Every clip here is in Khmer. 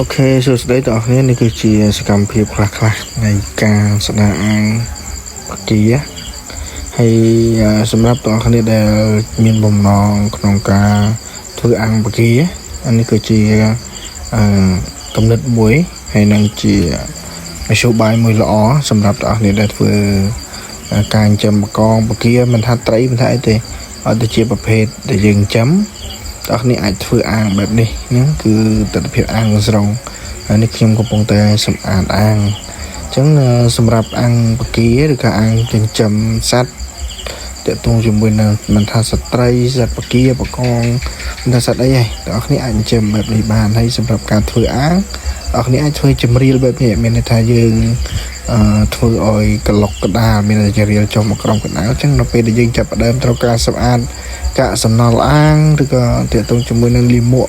អូខេសួស្តីបងប្អូននេះគឺជាសកម្មភាពខ្លះៗនៃការស្ដារអាងបកាហើយសម្រាប់បងប្អូនដែលមានបំណងក្នុងការធ្វើអាងបកាអានេះគឺជាគំនិតមួយហើយនឹងជាមធ្យោបាយមួយល្អសម្រាប់បងប្អូនដែលធ្វើការចិញ្ចឹមបកាមិនថាត្រីមិនថាអីទេអត់ទៅជាប្រភេទដែលយើងចិញ្ចឹមបងប្អូនអាចធ្វើអាងបែបនេះហ្នឹងគឺទិដ្ឋភាពអាងស្រងហើយនេះខ្ញុំកំពុងតែសម្អាតអាងអញ្ចឹងសម្រាប់អាងបកាឬក៏អាងចិញ្ចឹមសត្វតើតួងជាមួយនឹងមិនថាសត្វត្រីសត្វបកាបកងមិនថាសត្វអីហ៎បងប្អូនអាចចិញ្ចឹមបែបនេះបានហើយសម្រាប់ការធ្វើអាងបងប្អូនអាចធ្វើចម្រៀលបែបនេះមានន័យថាយើងធ្វើឲ្យកឡុកកដាលមានតែជារៀលចុះមកក្រោមកណ្ដាលអញ្ចឹងនៅពេលដែលយើងចាប់ផ្ដើមត្រូវការសម្អាតកាកសំណល់អាងឬក៏ទាក់ទងជាមួយនឹងលីមួក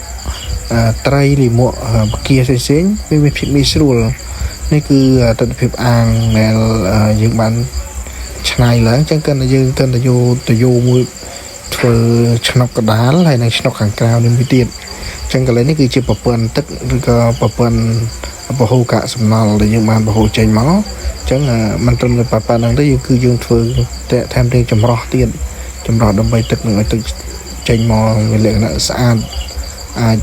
ត្រីលីមួកបកាផ្សេងៗវាមានភាពងាយស្រួលនេះគឺទិដ្ឋភាពអាងដែលយើងបានឆ្នៃឡើងអញ្ចឹងគិតថាយើងគិតថាយោមួយធ្វើឆ្នុកកដាលហើយនឹងឆ្នុកខាងក្រៅនេះមួយទៀតអញ្ចឹងកន្លែងនេះគឺជាប្រព័ន្ធទឹកឬក៏ប្រព័ន្ធបហូរកាកសំណល់ដែលយើងបានបហូរចេញមកអញ្ចឹងមិនត្រឹមតែប៉ុណ្្នឹងទេយើងធ្វើថែមទាំងចម្រោះទៀតចម្រោះដើម្បីទឹកនឹងឲ្យទឹកចេញមកវាលក្ខណៈស្អាតអាច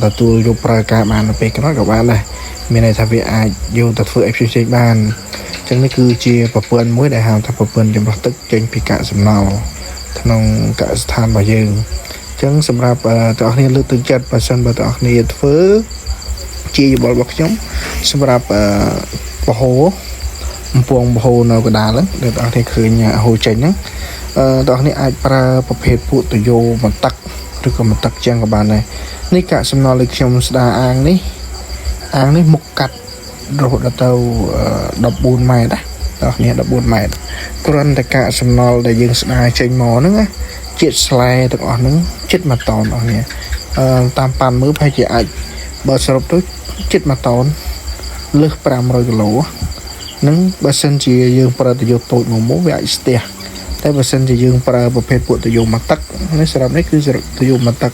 ទទួលយកប្រើការបាននៅពេលក្រោយក៏បានដែរមានន័យថាវាអាចយកទៅធ្វើអីផ្សេងៗបានអញ្ចឹងនេះគឺជាប្រព័ន្ធមួយដែលហៅថាប្រព័ន្ធចម្រោះទឹកចេញពីកាកសំណល់ក្នុងកសិដ្ឋានរបស់យើងអញ្ចឹងសម្រាប់បងប្អូនលើកទឹកចិត្តបើសិនបើបងប្អូនធ្វើជាយោបល់របស់ខ្ញុំសម្រាប់បហូរបំពង់បហូរនៅកណ្ដាលហ្នឹងដែលបងប្អូនឃើញហូរចេញហ្នឹងបងប្អូនអាចប្រើប្រភេទពួកតយោមកទឹកឬក៏មកទឹកចឹងក៏បានដែរនេះកាកសំណល់ដែលខ្ញុំស្ដារអាងនេះមុខកាត់រហូតដល់ទៅ14ម៉ែត្រណាបងប្អូន14ម៉ែត្រគ្រាន់តែកាកសំណល់ដែលយើងស្ដារចេញមកហ្នឹងណាជាតិស្លែទាំងអស់ហ្នឹងជិត1តោនបងប្អូនតាមប៉ាន់មើលប្រហែលជាអាចបើសរុបទៅជិត1តោនលើស500គីឡូហ្នឹងបើសិនជាយើងប្រើតយោតូចមកវាអាចស្ទះតែបើសិនជាយើងប្រើប្រភេទពួកតយោមកទឹកនេះសម្រាប់នេះគឺតយោមកទឹក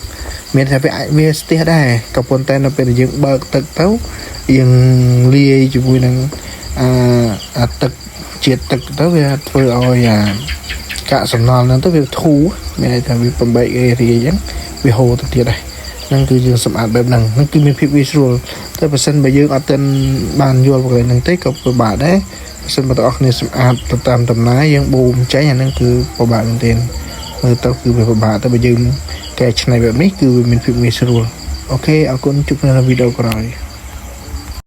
មានថាវាអាចវាស្ទះដែរក៏ប៉ុន្តែនៅពេលដែលយើងបើកទឹកទៅយើងលាយជាមួយនឹងទឹកជាតិទឹកទៅវាធ្វើឲ្យកាកសំណល់ហ្នឹងទៅវាធូរមានន័យថាវាបំបែករាយអញ្ចឹងវាហូរទៅទៀតដែរហ្នឹងគឺយើងសម្អាតបែបហ្នឹងគឺមានភាពងាយស្រួលតែបើសិនបើយើងអត់ទាន់បានយល់ប្រកបហ្នឹងទេក៏ពិបាកដែរបើសិនបើទាំងអស់គ្នាសម្អាតទៅតាមដំណើរយើងបូមចេញអាហ្នឹងគឺពិបាកមែនទែនមើលទៅគឺវាពិបាកតែបើយើងកែច្នៃបែបនេះគឺវាមានភាពងាយស្រួលអូខេអរគុណជួបគ្នានៅវីដេអូក្រោយ